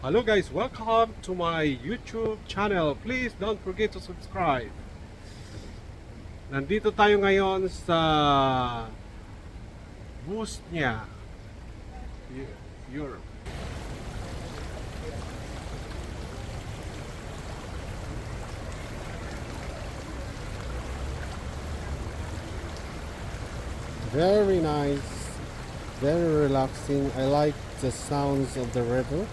Hello guys, welcome to my YouTube channel. Please don't forget to subscribe. Nandito tayo ngayon sa Bosnia, Europe. Very nice, very relaxing. I like the sounds of the river.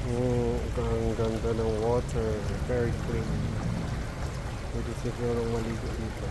Oh, ang ganda ng water. Very clean. Pwede sigurong maligo dito.